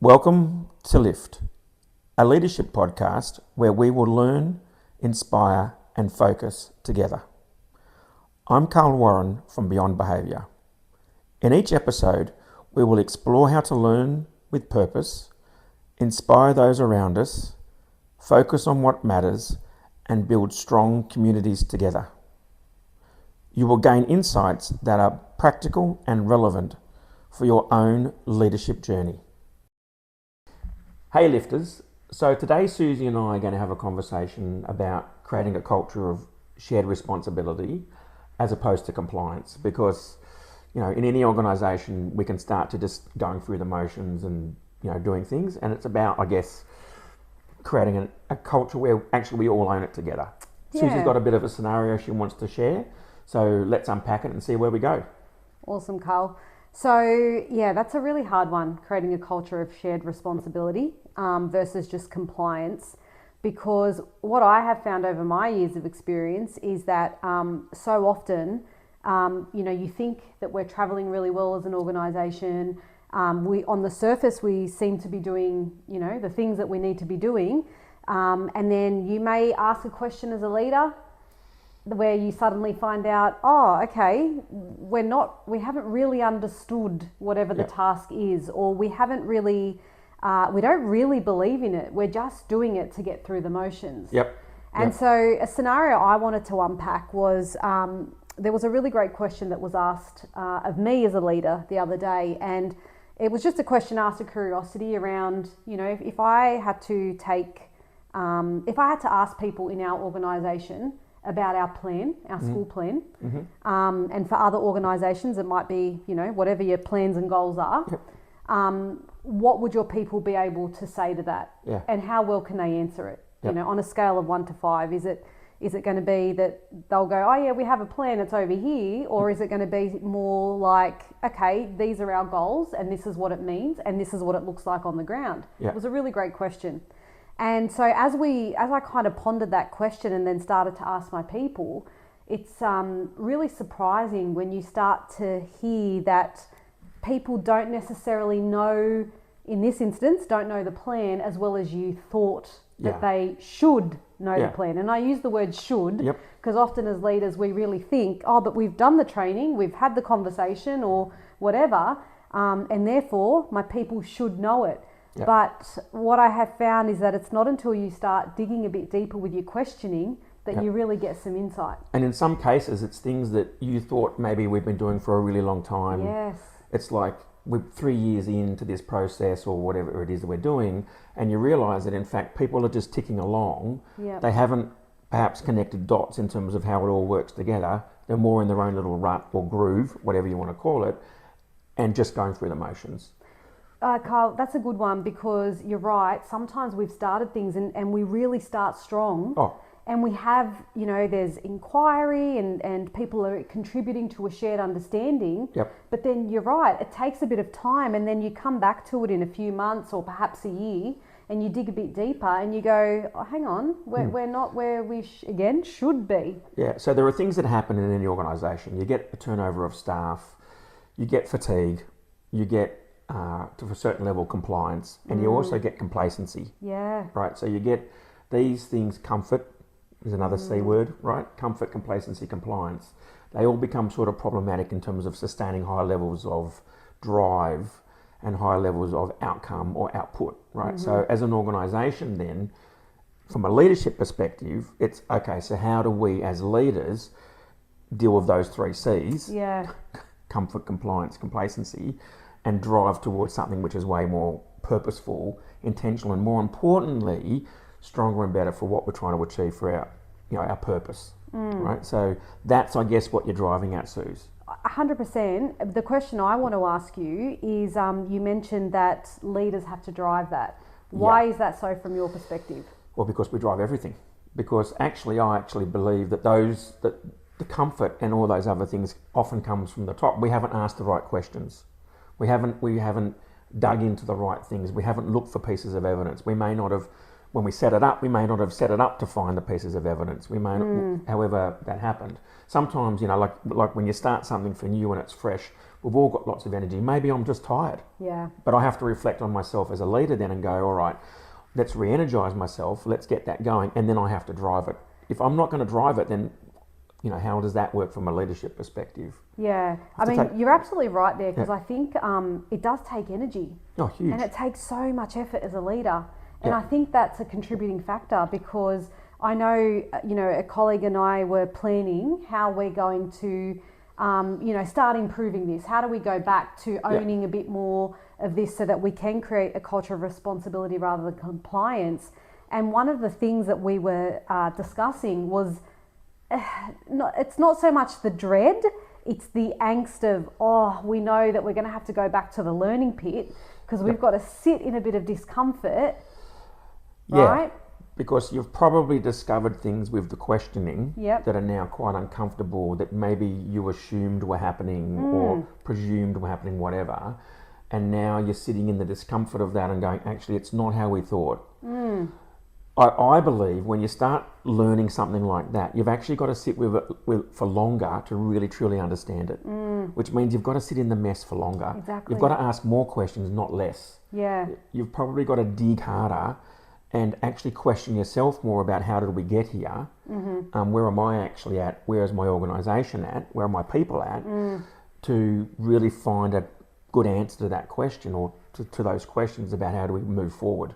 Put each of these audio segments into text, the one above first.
Welcome to Lift, a leadership podcast where we will learn, inspire, and focus together. I'm Carl Warren from Beyond Behaviour. In each episode, we will explore how to learn with purpose, inspire those around us, focus on what matters, and build strong communities together. You will gain insights that are practical and relevant for your own leadership journey. Hey lifters, so today Susie and I are going to have a conversation about creating a culture of shared responsibility as opposed to compliance, because in any organisation we can start to just going through the motions and doing things, and it's about, I guess, creating a culture where actually we all own it together. Yeah. Susie's got a bit of a scenario she wants to share, so let's unpack it and see where we go. Awesome, Carl. So that's a really hard one, creating a culture of shared responsibility versus just compliance, because what I have found over my years of experience is that so often, you think that we're traveling really well as an organisation. We on the surface, we seem to be doing, the things that we need to be doing. And then you may ask a question as a leader where you suddenly find out, we haven't really understood whatever the task is, or we haven't really, we don't really believe in it. We're just doing it to get through the motions. And so a scenario I wanted to unpack was, there was a really great question that was asked of me as a leader the other day. And it was just a question asked of curiosity around, if I had to ask people in our organisation about our plan, our school plan. And for other organisations, it might be, whatever your plans and goals are. What would your people be able to say to that? And how well can they answer it? On a scale of 1 to 5, is it going to be that they'll go, we have a plan, it's over here? Or is it going to be more like, okay, these are our goals and this is what it means and this is what it looks like on the ground? It was a really great question. And so as I kind of pondered that question and then started to ask my people, it's really surprising when you start to hear that people don't necessarily know, in this instance, don't know the plan as well as you thought that they should know the plan. And I use the word should because often as leaders we really think, but we've done the training, we've had the conversation or whatever, and therefore my people should know it. But what I have found is that it's not until you start digging a bit deeper with your questioning that you really get some insight. And in some cases, it's things that you thought maybe we've been doing for a really long time. Yes. It's like we're 3 years into this process or whatever it is that we're doing, and you realise that in fact people are just ticking along. They haven't perhaps connected dots in terms of how it all works together. They're more in their own little rut or groove, whatever you want to call it, and just going through the motions. Carl, that's a good one, because you're right. Sometimes we've started things and we really start strong. And we have, there's inquiry and people are contributing to a shared understanding. But then you're right, it takes a bit of time, and then you come back to it in a few months or perhaps a year and you dig a bit deeper and you go, hang on, we're not where we should be. So there are things that happen in any organisation. You get a turnover of staff, you get fatigue, you get to a certain level compliance, and you also get complacency. Right, so you get these things. Comfort is another C word, right? Comfort, complacency, compliance. They all become sort of problematic in terms of sustaining high levels of drive and high levels of outcome or output, right? So as an organisation then, from a leadership perspective, it's okay, so how do we as leaders deal with those 3 C's? Comfort, compliance, complacency, and drive towards something which is way more purposeful, intentional, and more importantly, stronger and better for what we're trying to achieve for our purpose, right? So that's, I guess, what you're driving at, Suze. 100%. The question I want to ask you is, you mentioned that leaders have to drive that. Why is that so from your perspective? Well, because we drive everything. Because I actually believe that the comfort and all those other things often comes from the top. We haven't asked the right questions. We haven't dug into the right things. We haven't looked for pieces of evidence. We may not have, when we set it up, set it up to find the pieces of evidence. We may not, however that happened. Sometimes, like when you start something for new and it's fresh, We've all got lots of energy. Maybe I'm just tired. Yeah. But I have to reflect on myself as a leader then and go, all right, let's re-energize myself. Let's get that going. And then I have to drive it. If I'm not going to drive it, then, how does that work from a leadership perspective? Yeah. I mean, you're absolutely right there, because I think it does take energy. Oh, huge. And it takes so much effort as a leader. And I think that's a contributing factor, because I know, a colleague and I were planning how we're going to, start improving this. How do we go back to owning a bit more of this so that we can create a culture of responsibility rather than compliance? And one of the things that we were discussing was, it's not so much the dread, it's the angst of, we know that we're going to have to go back to the learning pit, because we've got to sit in a bit of discomfort, right? Because you've probably discovered things with the questioning Yep. that are now quite uncomfortable, that maybe you assumed were happening or presumed were happening, whatever. And now you're sitting in the discomfort of that and going, actually, it's not how we thought. I believe when you start learning something like that, you've actually got to sit with it for longer to really truly understand it, which means you've got to sit in the mess for longer. Exactly. You've got to ask more questions, not less. Yeah. You've probably got to dig harder and actually question yourself more about how did we get here? Where am I actually at? Where is my organisation at? Where are my people at? To really find a good answer to that question, or to those questions about how do we move forward.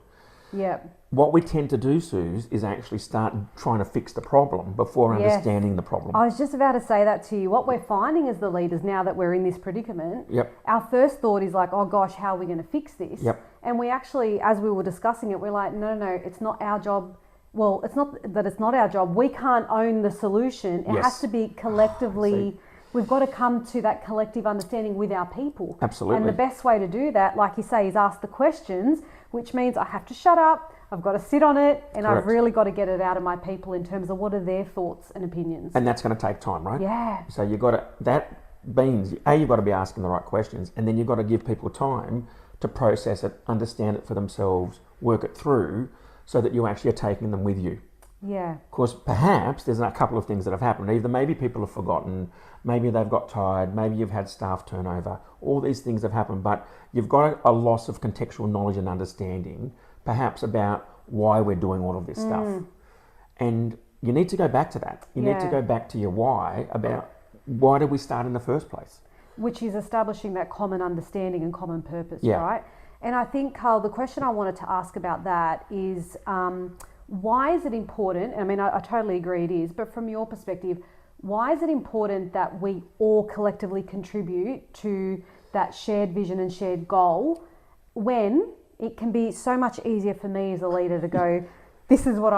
Yep. What we tend to do, Suze, is actually start trying to fix the problem before understanding the problem. I was just about to say that to you. What we're finding as the leaders, now that we're in this predicament, Yep. our first thought is like, oh gosh, how are we going to fix this? Yep. And we actually, as we were discussing it, we're like, no, it's not our job. Well, it's not that it's not our job. We can't own the solution. It has to be collectively. We've got to come to that collective understanding with our people. Absolutely. And the best way to do that, like you say, is ask the questions, which means I have to shut up, I've got to sit on it, and Correct. I've really got to get it out of my people in terms of what are their thoughts and opinions. And that's going to take time, right? Yeah. So you've got to, that means, you've got to be asking the right questions, and then you've got to give people time to process it, understand it for themselves, work it through, so that you actually are taking them with you. Yeah. Of course, perhaps there's a couple of things that have happened. Either maybe people have forgotten, maybe they've got tired, maybe you've had staff turnover. All these things have happened, but you've got a loss of contextual knowledge and understanding, perhaps about why we're doing all of this stuff. And you need to go back to that. You need to go back to your why, about why did we start in the first place? Which is establishing that common understanding and common purpose, Yeah. right? And I think, Carl, the question I wanted to ask about that is, why is it important? I mean, I totally agree it is, but from your perspective, why is it important that we all collectively contribute to that shared vision and shared goal, when it can be so much easier for me as a leader to go, this is what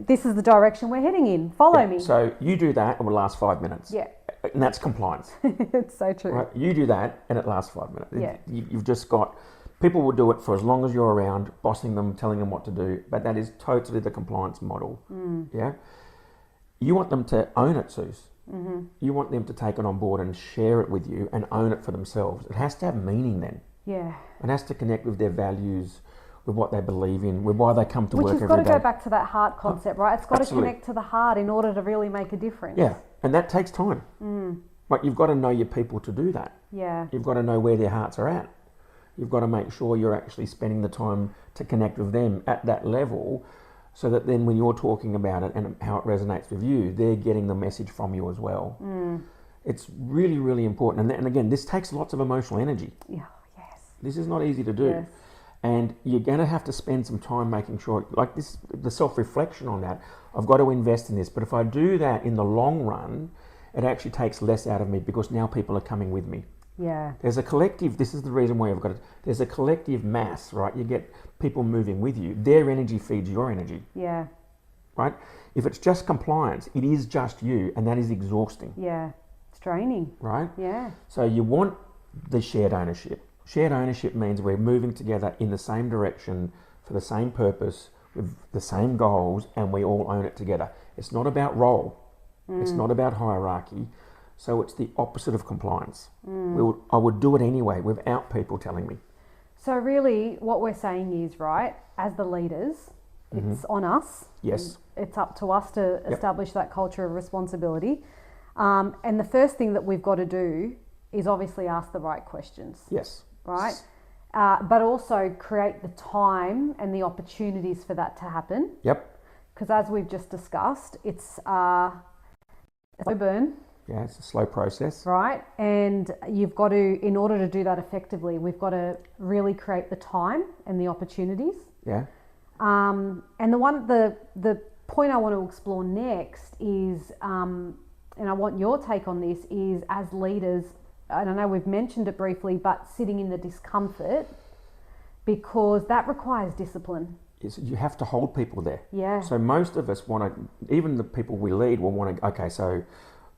this is the direction we're heading in, follow me. So you do that, it will last 5 minutes. Yeah. And that's compliance. It's so true. Right? You do that and it lasts 5 minutes. Yeah. You've just got, people will do it for as long as you're around, bossing them, telling them what to do, but that is totally the compliance model. Yeah. You want them to own it, Suze. You want them to take it on board and share it with you and own it for themselves. It has to have meaning then. Yeah. It has to connect with their values, with what they believe in, with why they come to Which work has every got to day. go back to that heart concept, right? It's got Absolutely. to connect to the heart in order to really make a difference. Yeah, and that takes time. Like, you've got to know your people to do that. Yeah. You've got to know where their hearts are at. You've got to make sure you're actually spending the time to connect with them at that level, so that then when you're talking about it and how it resonates with you, they're getting the message from you as well. It's really, really important. And again, this takes lots of emotional energy. Yeah. Yes. This is not easy to do. Yes. And you're going to have to spend some time making sure, like this, the self-reflection on that. I've got to invest in this. But if I do that in the long run, it actually takes less out of me, because now people are coming with me. Yeah. There's a collective, this is the reason why you've got it. There's a collective mass, right? You get people moving with you. Their energy feeds your energy, Yeah. right? If it's just compliance, it is just you, and that is exhausting, Yeah. It's draining. right? Yeah. So you want the shared ownership. Shared ownership means we're moving together in the same direction for the same purpose with the same goals, and we all own it together. It's not about role. It's not about hierarchy. So it's the opposite of compliance. I would do it anyway without people telling me. So really what we're saying is, right, as the leaders, it's on us. Yes. It's up to us to establish that culture of responsibility. And the first thing that we've got to do is obviously ask the right questions. Yes. Right? But also create the time and the opportunities for that to happen. Yep. Because as we've just discussed, it's a slow burn. Yeah, it's a slow process. Right? And you've got to, in order to do that effectively, we've got to really create the time and the opportunities. Yeah. And the point I want to explore next is, and I want your take on this, is as leaders, I don't know, we've mentioned it briefly, but sitting in the discomfort, because that requires discipline. Is you have to hold people there. Yeah. So most of us want to, even the people we lead will want to, okay, so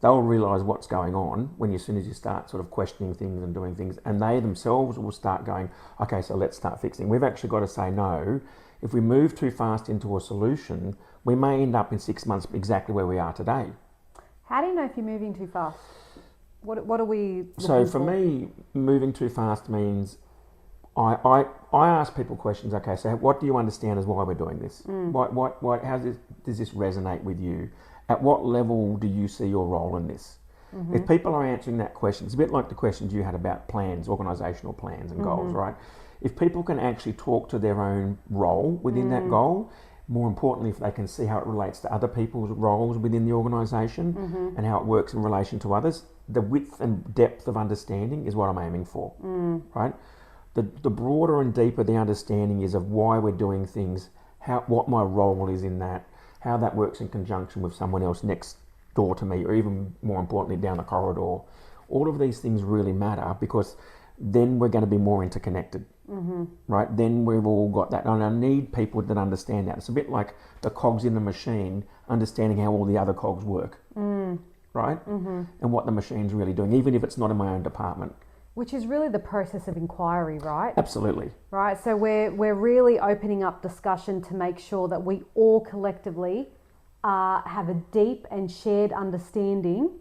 they'll realise what's going on as soon as you start sort of questioning things and doing things, and they themselves will start going, okay, so let's start fixing. We've actually got to say no. If we move too fast into a solution, we may end up in 6 months exactly where we are today. How do you know if you're moving too fast? What are we looking So for me, moving too fast means I ask people questions. Okay, so what do you understand as why we're doing this? Does this resonate with you? At what level do you see your role in this? Mm-hmm. If people are answering that question, it's a bit like the questions you had about plans, organisational plans and goals, right? If people can actually talk to their own role within that goal, more importantly, if they can see how it relates to other people's roles within the organisation and how it works in relation to others, the width and depth of understanding is what I'm aiming for, right? The broader and deeper the understanding is of why we're doing things, what my role is in that, how that works in conjunction with someone else next door to me, or even more importantly, down the corridor. All of these things really matter, because then we're going to be more interconnected, right? Then we've all got that. And I need people that understand that. It's a bit like the cogs in the machine, understanding how all the other cogs work, right? And what the machine's really doing, even if it's not in my own department. Which is really the process of inquiry, right? Absolutely. Right, so we're really opening up discussion to make sure that we all collectively have a deep and shared understanding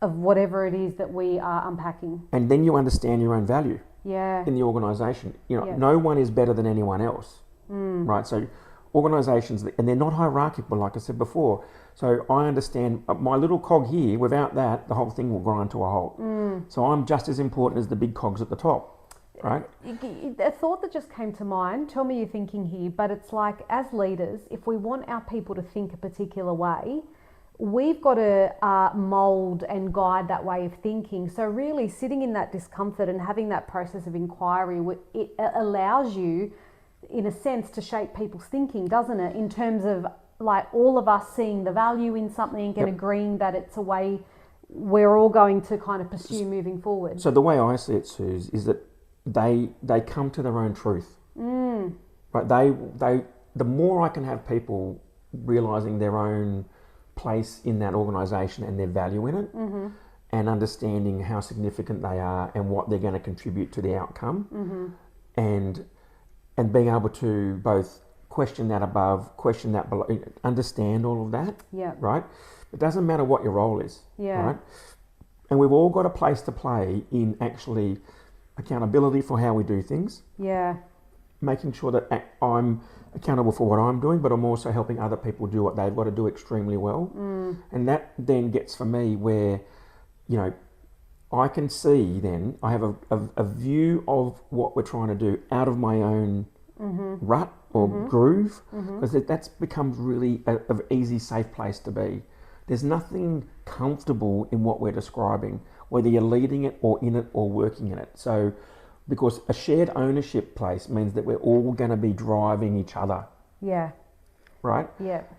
of whatever it is that we are unpacking. And then you understand your own value. Yeah. In the organisation. No one is better than anyone else, right? So organisations, and they're not hierarchical, like I said before. So I understand my little cog here, without that, the whole thing will grind to a halt. So I'm just as important as the big cogs at the top, right? A thought that just came to mind, tell me your thinking here, but it's like, as leaders, if we want our people to think a particular way, we've got to mould and guide that way of thinking. So really sitting in that discomfort and having that process of inquiry, it allows you, in a sense, to shape people's thinking, doesn't it? In terms of like all of us seeing the value in something and agreeing that it's a way we're all going to kind of pursue moving forward. So the way I see it, Suze, is that they come to their own truth. Right? The more I can have people realising their own place in that organisation and their value in it, and understanding how significant they are and what they're going to contribute to the outcome, and being able to both question that above, question that below, understand all of that, right? It doesn't matter what your role is, right? And we've all got a place to play in actually accountability for how we do things. Making sure that I'm accountable for what I'm doing, but I'm also helping other people do what they've got to do extremely well. And that then gets for me where, I can see then, I have a view of what we're trying to do out of my own rut or groove, because that becomes really an easy, safe place to be. There's nothing comfortable in what we're describing, whether you're leading it or in it or working in it. So, because a shared ownership place means that we're all going to be driving each other. Right?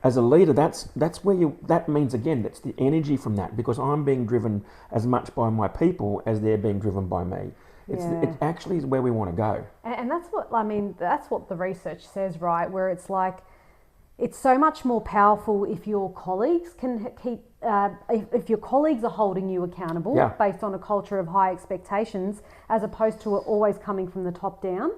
As a leader, that's where that means, again, that's the energy from that, because I'm being driven as much by my people as they're being driven by me. It actually is where we want to go. And that's what the research says, right? Where it's like, it's so much more powerful if your colleagues can keep, if your colleagues are holding you accountable based on a culture of high expectations, as opposed to it always coming from the top down.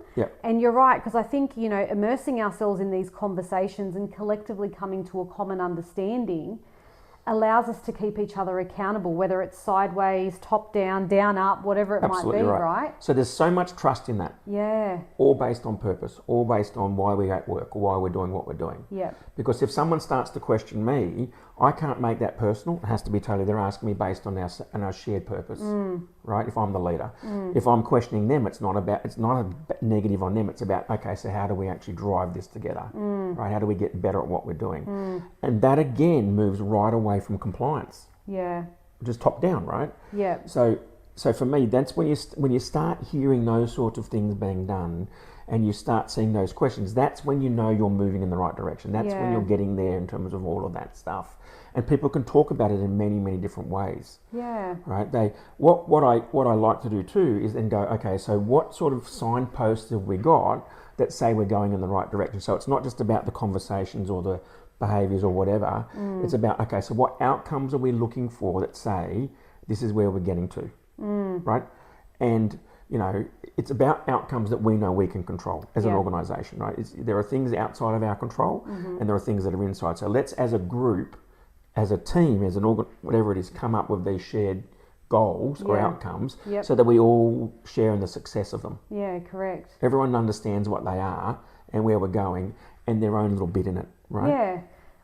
And you're right, because I think, immersing ourselves in these conversations and collectively coming to a common understanding allows us to keep each other accountable, whether it's sideways, top down, down up, whatever it Absolutely might be, right. right? So there's so much trust in that. Yeah. All based on purpose, all based on why we're at work or why we're doing what we're doing. Yeah. Because if someone starts to question me, I can't make that personal. It has to be totally, they're asking me based on our shared purpose, right? If I'm the leader. If I'm questioning them, it's not a negative on them. It's about, okay, so how do we actually drive this together, right? How do we get better at what we're doing? And that again moves right away from compliance. Yeah. Just top down, right? Yeah. So for me, that's when you start hearing those sorts of things being done, and you start seeing those questions. That's when you know you're moving in the right direction. That's when you're getting there in terms of all of that stuff, and people can talk about it in many, many different ways. Yeah. Right. What I like to do too is then go, okay, so what sort of signposts have we got that say we're going in the right direction? So it's not just about the conversations or the behaviours or whatever. It's about, okay, so what outcomes are we looking for that say this is where we're getting to, right? And it's about outcomes that we know we can control as an organisation, right? There are things outside of our control, and there are things that are inside. So let's, as a group, as a team, as an whatever it is, come up with these shared goals or outcomes, so that we all share in the success of them. Yeah, correct. Everyone understands what they are and where we're going, and their own little bit in it, right? Yeah.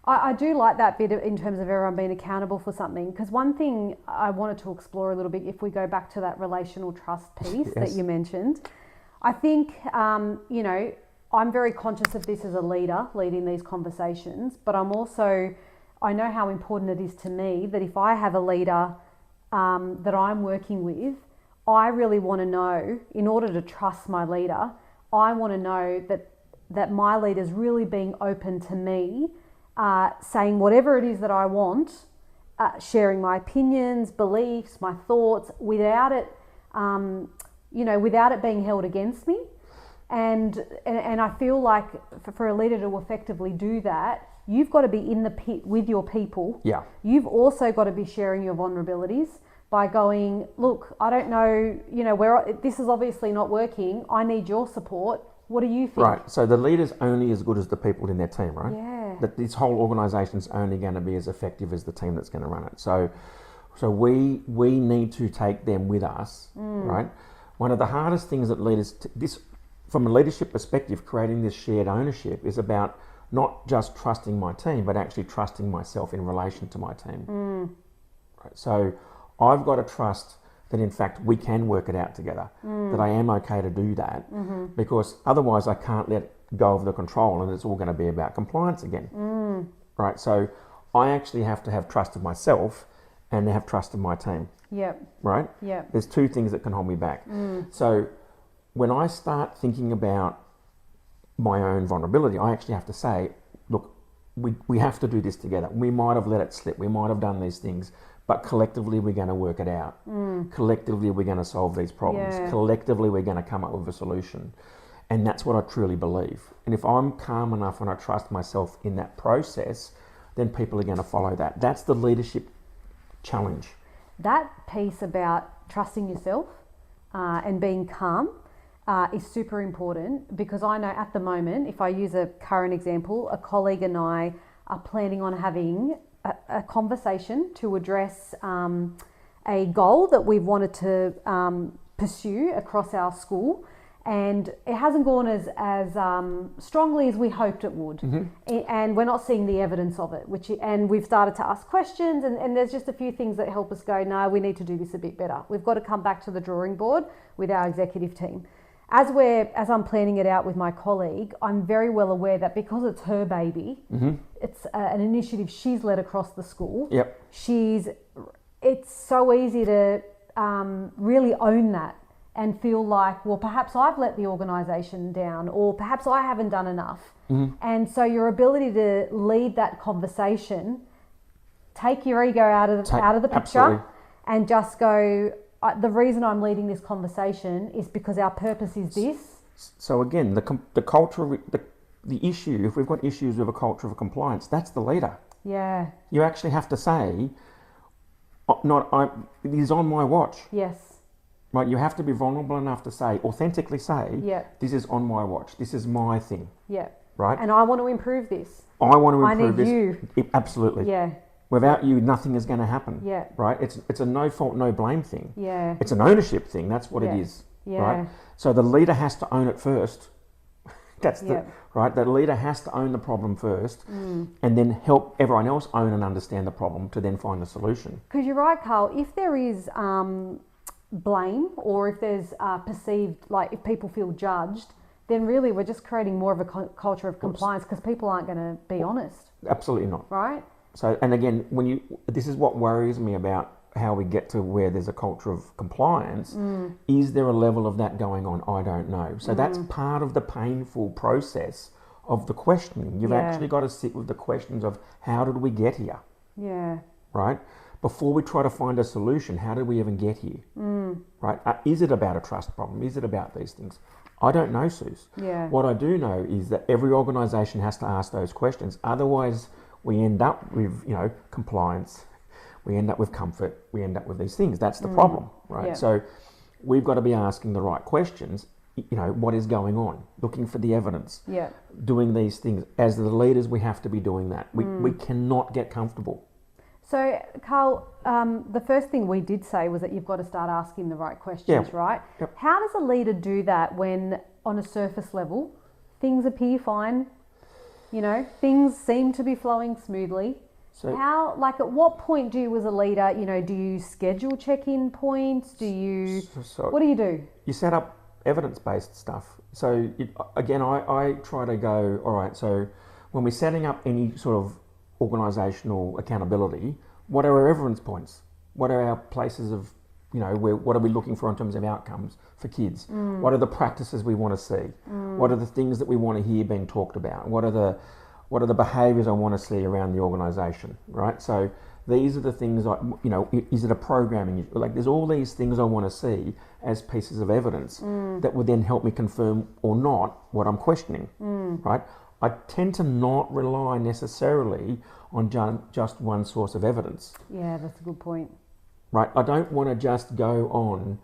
I do like that bit in terms of everyone being accountable for something, because one thing I wanted to explore a little bit, if we go back to that relational trust piece that you mentioned, I think, I'm very conscious of this as a leader, leading these conversations, but I know how important it is to me that if I have a leader that I'm working with, I really want to know, in order to trust my leader, I want to know that my leader's really being open to me, saying whatever it is that I want, sharing my opinions, beliefs, my thoughts, without it being held against me. And I feel like for a leader to effectively do that, you've got to be in the pit with your people. Yeah. You've also got to be sharing your vulnerabilities by going, look, I don't know, this is obviously not working. I need your support. What do you think? Right. So the leader's only as good as the people in their team, right? Yeah. That this whole organisation's only going to be as effective as the team that's going to run it. So we need to take them with us, right? One of the hardest things that leaders, from a leadership perspective, creating this shared ownership is about not just trusting my team, but actually trusting myself in relation to my team. Right? So I've got to trust that in fact we can work it out together, that I am okay to do that, because otherwise I can't let go of the control and it's all going to be about compliance again. Right? So I actually have to have trust of myself and have trust of my team. Yep. Right? Yep. There's two things that can hold me back. So when I start thinking about my own vulnerability, I actually have to say, look, we have to do this together. We might have let it slip. We might have done these things, but collectively we're going to work it out. Collectively we're going to solve these problems. Yeah. Collectively we're going to come up with a solution. And that's what I truly believe. And if I'm calm enough and I trust myself in that process, then people are going to follow that. That's the leadership challenge. That piece about trusting yourself and being calm is super important, because I know at the moment, if I use a current example, a colleague and I are planning on having a conversation to address a goal that we've wanted to pursue across our school, and it hasn't gone as strongly as we hoped it would, and we're not seeing the evidence of it, and we've started to ask questions, and there's just a few things that help us go, no, we need to do this a bit better. We've got to come back to the drawing board with our executive team. As I'm planning it out with my colleague, I'm very well aware that because it's her baby, it's an initiative she's led across the school. Yep. It's so easy to really own that and feel like, well, perhaps I've let the organisation down, or perhaps I haven't done enough. And so your ability to lead that conversation, take your ego out of the picture, absolutely. and just go, the reason I'm leading this conversation is because our purpose is this. So again, the culture, the issue, if we've got issues with a culture of compliance, that's the leader. Yeah. You actually have to say, it is on my watch. Yes. Right, you have to be vulnerable enough to say, authentically say, this is on my watch, this is my thing. Yeah. Right? And I want to improve this. I want to improve this. I need you. Absolutely. Yeah. Without you, nothing is going to happen. Yeah. Right? It's a no fault, no blame thing. Yeah. It's an ownership thing. That's what it is. Yeah. Right? So the leader has to own it first. That's Yeah. right. The leader has to own the problem first, and then help everyone else own and understand the problem to then find the solution. Because you're right, Carl. If there is blame, or if there's perceived, like if people feel judged, then really we're just creating more of a culture of compliance, because people aren't going to be honest. Absolutely not. Right? So, and again, this is what worries me about how we get to where there's a culture of compliance. Is there a level of that going on? I don't know. So that's part of the painful process of the questioning. You've actually got to sit with the questions of, how did we get here? Yeah. Right? Before we try to find a solution, how did we even get here? Right? Is it about a trust problem? Is it about these things? I don't know, Suze. Yeah. What I do know is that every organisation has to ask those questions. Otherwise, we end up with, compliance. We end up with comfort. We end up with these things. That's the problem, right? Yeah. So we've got to be asking the right questions. What is going on? Looking for the evidence. Yeah. Doing these things. As the leaders, we have to be doing that. We cannot get comfortable. So, Carl, the first thing we did say was that you've got to start asking the right questions, right? Yep. How does a leader do that when, on a surface level, things appear fine, things seem to be flowing smoothly? So, at what point do you, as a leader, do you schedule check-in points? What do you do? You set up evidence-based stuff. So, again, I try to go, all right, so when we're setting up any sort of organisational accountability, what are our evidence points? What are our places of, what are we looking for in terms of outcomes for kids? What are the practices we want to see? What are the things that we want to hear being talked about? What are the behaviours I want to see around the organisation, right? So these are the things, is it a programming? There's all these things I want to see as pieces of evidence that would then help me confirm or not what I'm questioning, right? I tend to not rely necessarily on just one source of evidence. Yeah, that's a good point. Right? I don't want to just go on,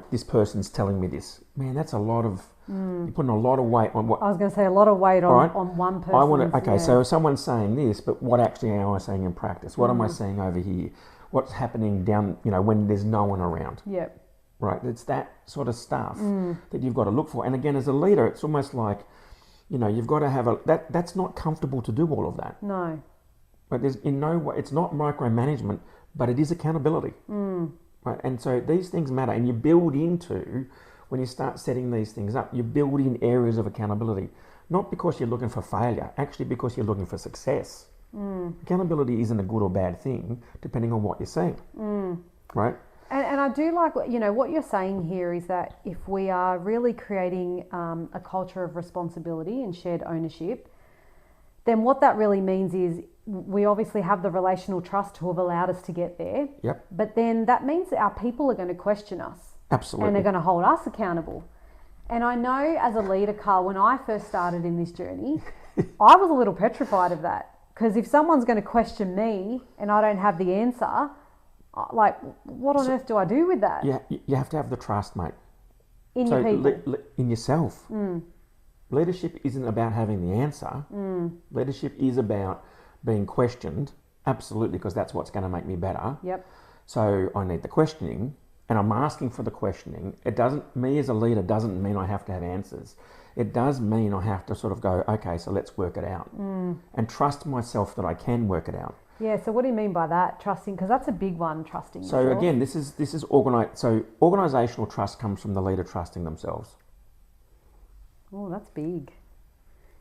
this person's telling me this. Man, that's a lot of, you're putting a lot of weight on what... I was going to say a lot of weight on, right? on one person. So someone's saying this, but what actually am I saying in practice? What am I saying over here? What's happening down, when there's no one around? Yep. Right? It's that sort of stuff that you've got to look for. And again, as a leader, it's almost like, you've got to have that's not comfortable to do all of that. No. But there's in no way, it's not micromanagement, but it is accountability. Right? And so these things matter, and you build into, when you start setting these things up, you build in areas of accountability, not because you're looking for failure, actually because you're looking for success. Accountability isn't a good or bad thing, depending on what you're seeing. Right? And I do like, what you're saying here is that if we are really creating a culture of responsibility and shared ownership, then what that really means is we obviously have the relational trust to have allowed us to get there. Yep. But then that means that our people are going to question us. Absolutely. And they're going to hold us accountable. And I know as a leader, Carl, when I first started in this journey, I was a little petrified of that. Because if someone's going to question me and I don't have the answer, what on earth do I do with that? Yeah, you have to have the trust, mate. In your people. In yourself. Leadership isn't about having the answer. Leadership is about being questioned, absolutely, because that's what's going to make me better. Yep. So I need the questioning, and I'm asking for the questioning. Me as a leader doesn't mean I have to have answers. It does mean I have to sort of go, okay, so let's work it out. And trust myself that I can work it out. Yeah, so what do you mean by that, trusting? Because that's a big one, trusting yourself. So again, this is organisational trust comes from the leader trusting themselves. Oh, that's big.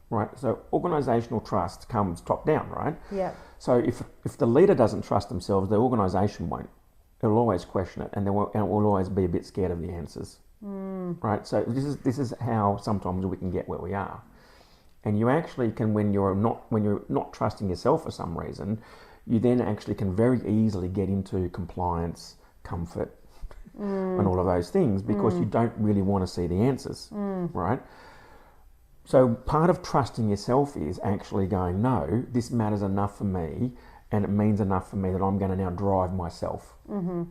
Right, so organisational trust comes top down, right? Yeah. So if the leader doesn't trust themselves, the organisation won't. It'll always question it, and it will always be a bit scared of the answers. Right, so this is how sometimes we can get where we are. And you actually can, when you're not trusting yourself for some reason, you then actually can very easily get into compliance, comfort, and all of those things, because you don't really want to see the answers, right? So part of trusting yourself is actually going, no, this matters enough for me, and it means enough for me that I'm going to now drive myself. And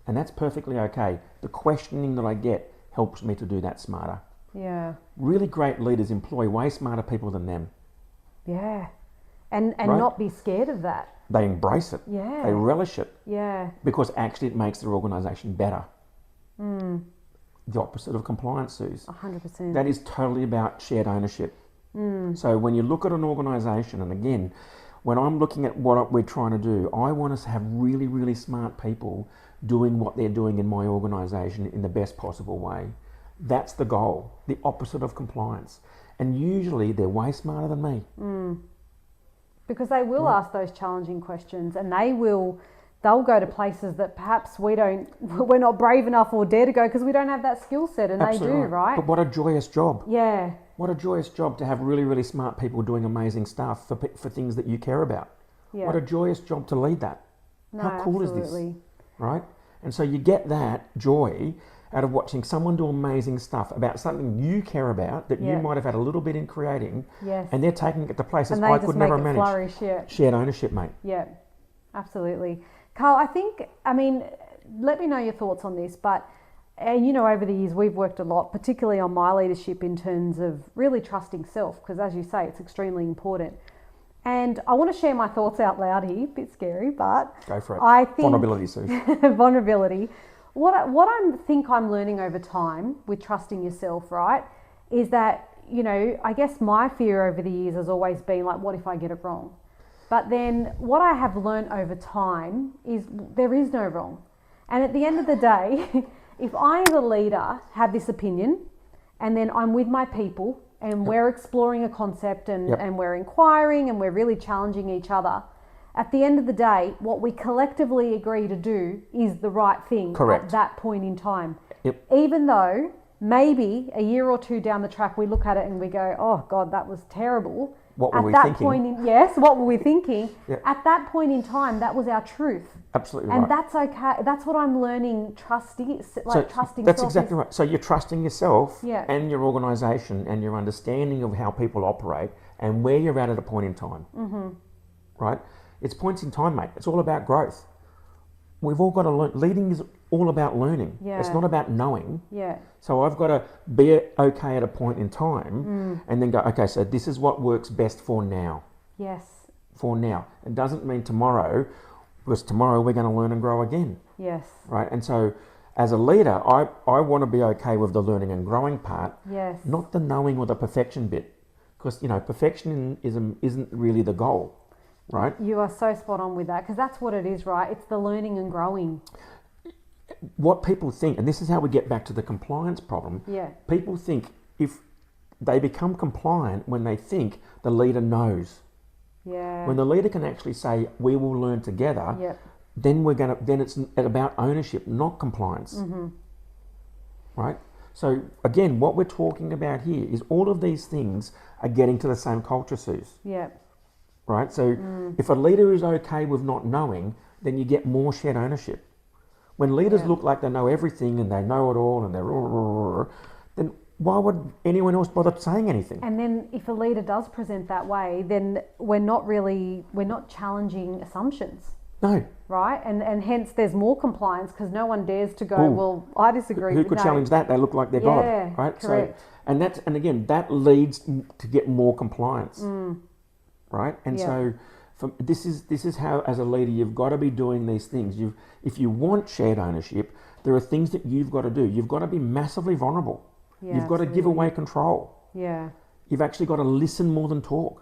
that's perfectly okay. The questioning that I get helps me to do that smarter. Yeah. Really great leaders employ way smarter people than them. Yeah. And Right? not be scared of that. they embrace it. Yeah. They relish it Yeah. because actually it makes their organisation better. The opposite of compliance, Suze. 100%. That is totally about shared ownership. So when you look at an organisation, and again, when I'm looking at what we're trying to do, I want us to have really, really smart people doing what they're doing in my organisation in the best possible way. That's the goal, the opposite of compliance. And usually they're way smarter than me. Because they will ask those challenging questions, and they'll go to places that perhaps we're not brave enough or dare to go because we don't have that skill set, and Absolutely they do, right? But what a joyous job. Yeah. What a joyous job to have really, really smart people doing amazing stuff for things that you care about. Yeah. What a joyous job to lead that. No, How cool absolutely. is this? Right? And so you get that joy out of watching someone do amazing stuff about something you care about that you might have had a little bit in creating, Yes. and they're taking it to places And they I just could make never it manage. flourish, yeah. Shared ownership, mate. Yeah, absolutely. Carl, I mean, let me know your thoughts on this, but over the years we've worked a lot, particularly on my leadership in terms of really trusting self, because as you say, it's extremely important. And I want to share my thoughts out loud here, a bit scary, but Go for it. I think Vulnerability, Sue. vulnerability. What I think I'm learning over time with trusting yourself, right, is that, I guess my fear over the years has always been like, what if I get it wrong? But then what I have learned over time is there is no wrong. And at the end of the day, if I as a leader have this opinion and then I'm with my people and we're exploring a concept and we're inquiring and we're really challenging each other, at the end of the day, what we collectively agree to do is the right thing Correct. at that point in time. Yep. Even though maybe a year or two down the track we look at it and we go, oh God, that was terrible. What were we that thinking? point yes, what were we thinking? Yep. At that point in time, that was our truth. Absolutely And right. that's okay. That's what I'm learning. Trusting That's self exactly right. So you're trusting yourself Yeah. and your organisation and your understanding of how people operate and where you're at a point in time. Mm-hmm. Right? It's points in time, mate. It's all about growth. We've all got to learn. Leading is all about learning. Yeah. It's not about knowing. Yeah. So I've got to be okay at a point in time and then go, okay, so this is what works best for now. Yes. For now. It doesn't mean tomorrow, because tomorrow we're going to learn and grow again. Yes. Right? And so as a leader, I want to be okay with the learning and growing part, Yes. not the knowing or the perfection bit. Because, perfectionism isn't really the goal, right? You are so spot on with that, because that's what it is, right? It's the learning and growing. What people think, and this is how we get back to the compliance problem, Yeah. people think if they become compliant when they think the leader knows. Yeah. When the leader can actually say, we will learn together, Yep. then it's about ownership, not compliance. Right? So again, what we're talking about here is all of these things are getting to the same culture, Suze. Yeah. Right? So if a leader is okay with not knowing, then you get more shared ownership. When leaders Yeah. look like they know everything and they know it all and then why would anyone else bother saying anything? And then if a leader does present that way, then we're not challenging assumptions, No. right? And hence there's more compliance because no one dares to go, Ooh. well, I disagree. Who could No. challenge that? They look like they're Yeah, God, right? correct. So, and again, that leads to get more compliance, right? And Yeah. so, this is how, as a leader, you've got to be doing these things. If you want shared ownership, there are things that you've got to do. You've got to be massively vulnerable. Yeah, You've got to give absolutely. away control. Yeah. You've actually got to listen more than talk.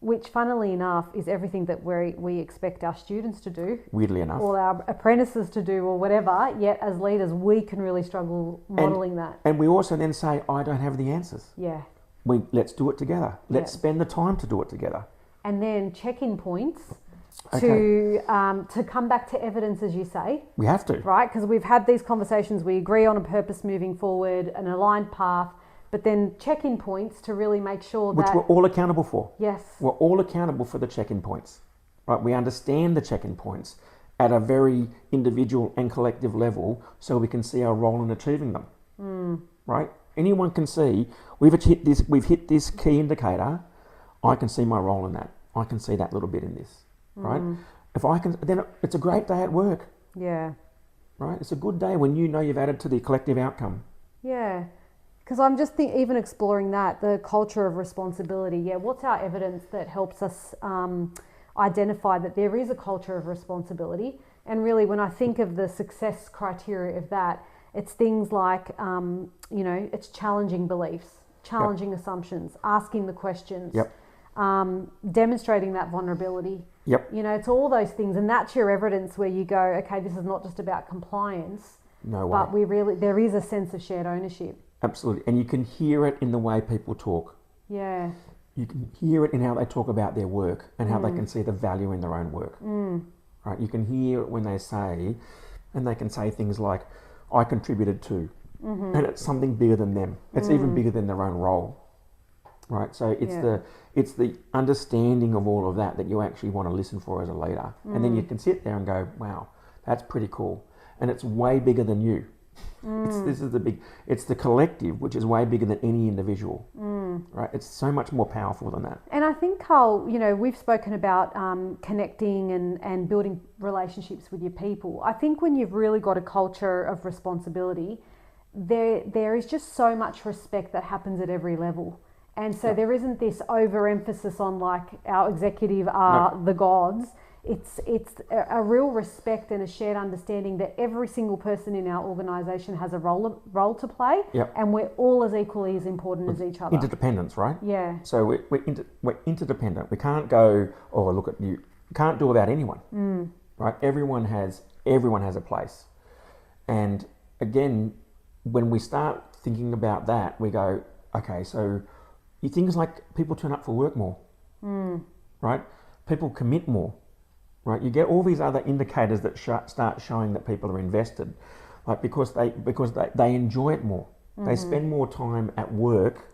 Which, funnily enough, is everything that we expect our students to do, Weirdly enough. or our apprentices to do, or whatever. Yet, as leaders, we can really struggle modelling that. And we also then say, I don't have the answers. Yeah. Let's do it together. Let's Yeah. spend the time to do it together. And then check-in points Okay. to come back to evidence, as you say, We have to. right? Because we've had these conversations, we agree on a purpose moving forward, an aligned path, but then check-in points to really make sure Which that we're all accountable for. yes, We're all accountable for the check-in points. Right? We understand the check-in points at a very individual and collective level so we can see our role in achieving them. Right? Anyone can see we've hit this key indicator. I can see my role in that. I can see that little bit in this. Right? If I can, then it's a great day at work. yeah, Right? It's a good day when you know you've added to the collective outcome. yeah. Because I'm just even exploring that, the culture of responsibility. Yeah, what's our evidence that helps us identify that there is a culture of responsibility. And really, when I think of the success criteria of that, it's things like, it's challenging beliefs, challenging assumptions, asking the questions, demonstrating that vulnerability. It's all those things, and that's your evidence where you go, okay, this is not just about compliance. No way. But there is a sense of shared ownership. Absolutely. And you can hear it in the way people talk. Yeah. You can hear it in how they talk about their work and how they can see the value in their own work. Right? You can hear it when they say, and they can say things like, I contributed to, and it's something bigger than them. It's even bigger than their own role. Right? So it's the understanding of all of that you actually want to listen for as a leader. And then you can sit there and go, wow, that's pretty cool. And it's way bigger than you. It's the collective, which is way bigger than any individual. Right? It's so much more powerful than that. And I think, Carl, we've spoken about connecting and building relationships with your people. I think when you've really got a culture of responsibility, there is just so much respect that happens at every level. And so there isn't this overemphasis on like our executive are the gods. It's a real respect and a shared understanding that every single person in our organisation has a role to play, and we're all as equally as important as each other. Interdependence, right? Yeah. So we're interdependent. We can't go, oh, look at you. Can't do without anyone, right? Everyone has a place, and again, when we start thinking about that, we go, okay, so things like people turn up for work more, right? People commit more. Right, you get all these other indicators that start showing that people are invested, like because they enjoy it more. They spend more time at work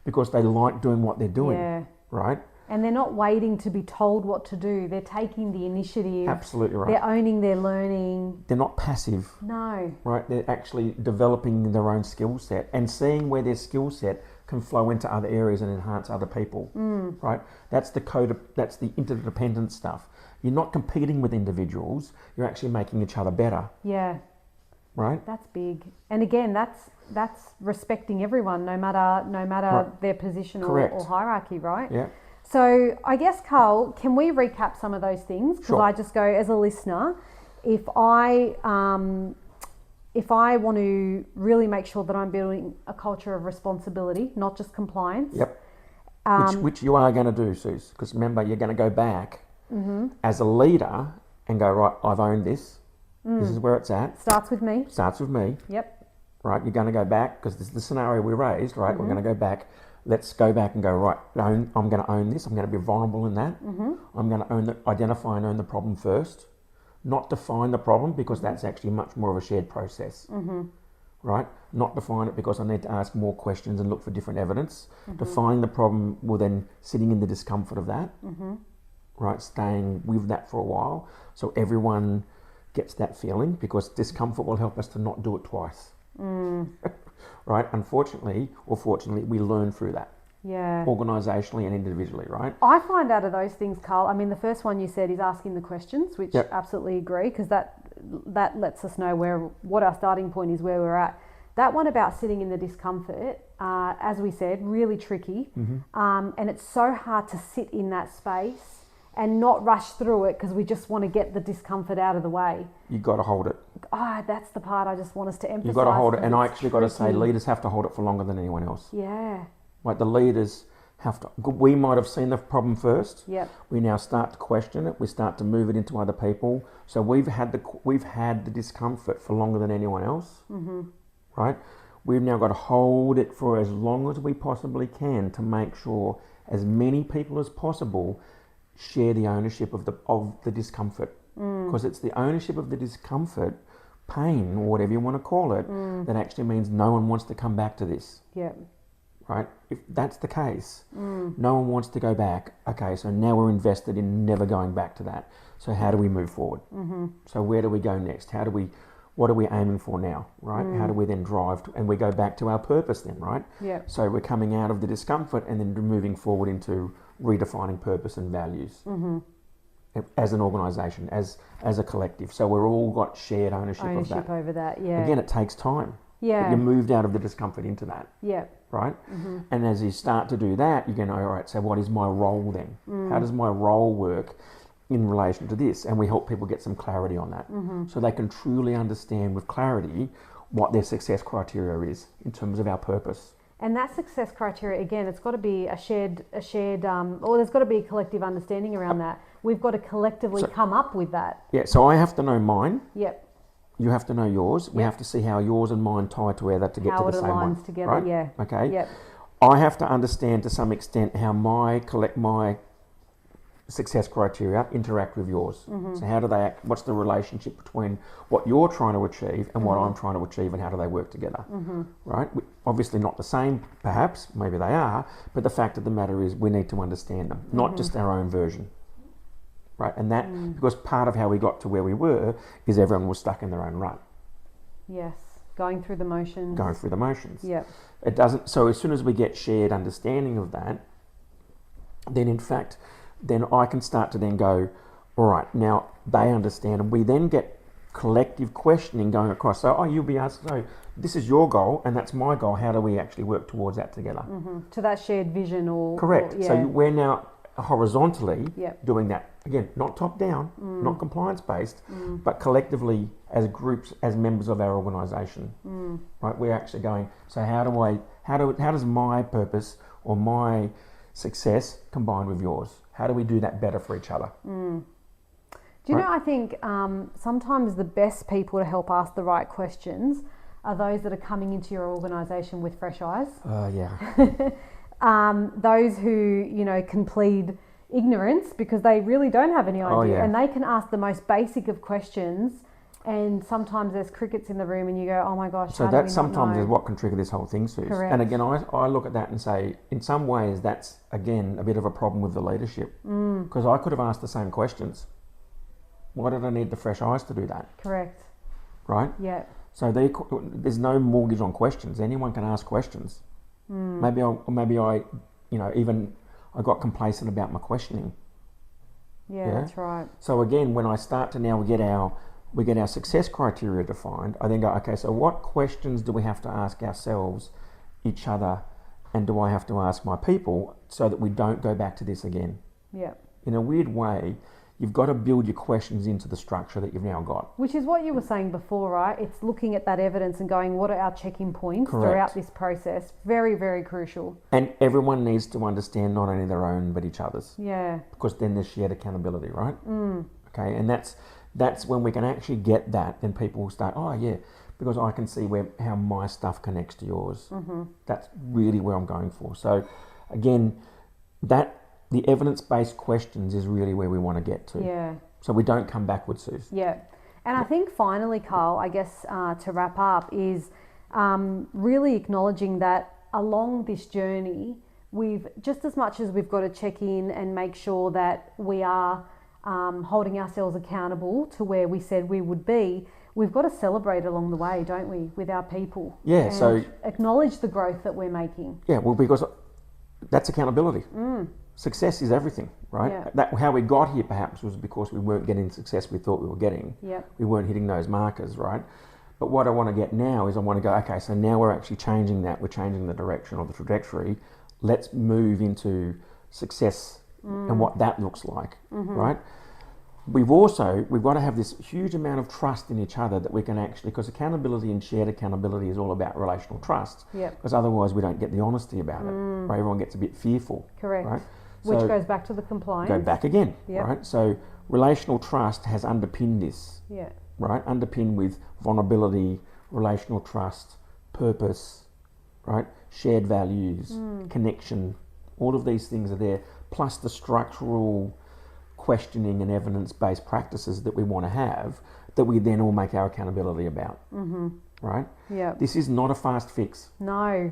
because they like doing what they're doing. Right, and they're not waiting to be told what to do. They're taking the initiative. Absolutely right. They're owning their learning. They're not passive. No. Right, they're actually developing their own skill set and seeing where their skill set can flow into other areas and enhance other people. Right, that's the interdependent stuff. You're not competing with individuals. You're actually making each other better. Yeah. Right. That's big. And again, that's respecting everyone, no matter their position or hierarchy, right? Yeah. So I guess, Carl, can we recap some of those things? Because I just go as a listener, if I want to really make sure that I'm building a culture of responsibility, not just compliance. Which you are going to do, Suze, because remember, you're going to go back as a leader and go, right, I've owned this. This is where it's at. Starts with me. Yep. Right, you're going to go back, because this is the scenario we raised, right? We're going to go back. Let's go back and go, right, I'm going to own this. I'm going to be vulnerable in that. I'm going to identify and own the problem first, not define the problem, because that's actually much more of a shared process. Right? Not define it because I need to ask more questions and look for different evidence. Defining the problem will then sitting in the discomfort of that. Right, staying with that for a while, so everyone gets that feeling, because discomfort will help us to not do it twice. Right, unfortunately or fortunately, we learn through that. Organisationally and individually, right? I find out of those things, Carl, I mean, the first one you said is asking the questions, which absolutely agree, because that lets us know what our starting point is, where we're at. That one about sitting in the discomfort, as we said, really tricky, and it's so hard to sit in that space and not rush through it because we just want to get the discomfort out of the way. You've got to hold it. That's the part I just want us to emphasise. You've got to hold it, and I actually got to say, leaders have to hold it for longer than anyone else. Yeah. Like the leaders have to. We might have seen the problem first. We now start to question it. We start to move it into other people. So we've had the discomfort for longer than anyone else. Right. We've now got to hold it for as long as we possibly can to make sure as many people as possible share the ownership of the discomfort, because it's the ownership of the discomfort, pain, or whatever you want to call it, that actually means no one wants to come back to this. Right? If that's the case, no one wants to go back. Okay, so now we're invested in never going back to that. So how do we move forward? So where do we go next? What are we aiming for now? Right? How do we then drive and we go back to our purpose then, right? So we're coming out of the discomfort and then moving forward into redefining purpose and values as an organisation, as a collective. So we're all got shared ownership of that. Over that, yeah. Again, it takes time. Yeah. But you moved out of the discomfort into that. Yeah. right? And as you start to do that, you're going, all right, so what is my role then? How does my role work in relation to this? And we help people get some clarity on that, so they can truly understand with clarity what their success criteria is in terms of our purpose. And that success criteria, again, it's got to be a shared, or there's got to be a collective understanding around that. We've got to collectively come up with that. Yeah, so I have to know mine. Yep. You have to know yours. We have to see how yours and mine tie together to get to the same one. How it aligns together, right? yeah. Okay. Yep. I have to understand to some extent how my success criteria interact with yours. So how do they act? What's the relationship between what you're trying to achieve and what I'm trying to achieve, and how do they work together? Right? Obviously not the same, perhaps, maybe they are, but the fact of the matter is we need to understand them, not just our own version. Right? And that, because part of how we got to where we were is everyone was stuck in their own rut. Yes. Going through the motions. Going through the motions. Yep. It doesn't, so as soon as we get shared understanding of that, then in fact, then I can start to then go, all right, now they understand, and we then get collective questioning going across. So, you'll be asked, so this is your goal and that's my goal. How do we actually work towards that together? To that shared vision or... Correct. Or, yeah. So we're now horizontally Yep. doing that. Again, not top down, not compliance based, but collectively as groups, as members of our organisation. Right? We're actually going, so how does my purpose or my success combine with yours? How do we do that better for each other? Do you know, I think sometimes the best people to help ask the right questions are those that are coming into your organisation with fresh eyes. Yeah. Those who, you know, can plead ignorance because they really don't have any idea, and they can ask the most basic of questions, and sometimes there's crickets in the room and you go, oh my gosh, so that sometimes is what can trigger this whole thing, Suze. Correct. And again, I look at that and say, in some ways that's again a bit of a problem with the leadership, because I could have asked the same questions. Why did I need the fresh eyes to do that? Correct. Right? Yeah. So there's no mortgage on questions. Anyone can ask questions. Maybe I, you know, even I got complacent about my questioning. Yeah, that's right. So again, when I start to now get our success criteria defined, I then go, okay, so what questions do we have to ask ourselves, each other, and do I have to ask my people so that we don't go back to this again? Yeah. In a weird way, you've got to build your questions into the structure that you've now got. Which is what you were saying before, right? It's looking at that evidence and going, what are our check-in points throughout this process? Very, very crucial. And everyone needs to understand not only their own, but each other's. Yeah. Because then there's shared accountability, right? Okay, and that's when we can actually get that, then people will start, oh yeah, because I can see how my stuff connects to yours. That's really where I'm going for. So again, the evidence-based questions is really where we want to get to. Yeah. So we don't come backwards, Suze. Yeah. And I think finally, Carl, I guess to wrap up is really acknowledging that along this journey, we've just as much as we've got to check in and make sure that we are holding ourselves accountable to where we said we would be, we've got to celebrate along the way, don't we, with our people? Yeah, and so... acknowledge the growth that we're making. Yeah, well, because that's accountability. Success is everything, right? Yeah. How we got here perhaps was because we weren't getting the success we thought we were getting. Yep. We weren't hitting those markers, right? But what I want to get now is I want to go, okay, so now we're actually changing that. We're changing the direction or the trajectory. Let's move into success and what that looks like, right? We've got to have this huge amount of trust in each other that we can actually, because accountability and shared accountability is all about relational trust. Yep. Because otherwise we don't get the honesty about it, right? Everyone gets a bit fearful. Correct. Right? Which So goes back to the compliance. go back again, Yep. right? So relational trust has underpinned this, Yeah. right? Underpinned with vulnerability, relational trust, purpose, right? Shared values, connection. All of these things are there, plus the structural questioning and evidence-based practices that we want to have that we then all make our accountability about, right? Yeah. This is not a fast fix. No,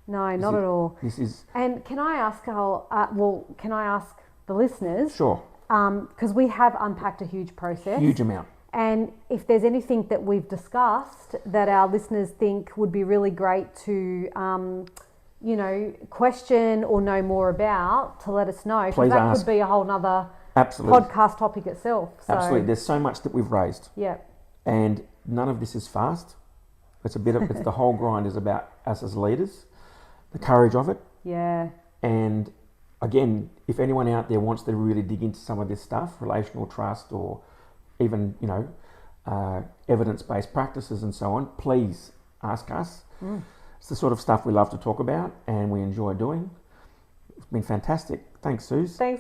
not at all. This is... And can I ask, Carl, can I ask the listeners? Sure. Because we have unpacked a huge process. Huge amount. And if there's anything that we've discussed that our listeners think would be really great to, question or know more about, to let us know. Please that ask. could be a whole nother Absolutely. podcast topic itself. So, Absolutely. There's so much that we've raised. Yeah. And none of this is fast. It's the whole grind is about us as leaders. the courage of it. Yeah. And again, if anyone out there wants to really dig into some of this stuff, relational trust or even, evidence-based practices and so on, please ask us. It's the sort of stuff we love to talk about and we enjoy doing. It's been fantastic. Thanks, Suze. Thanks.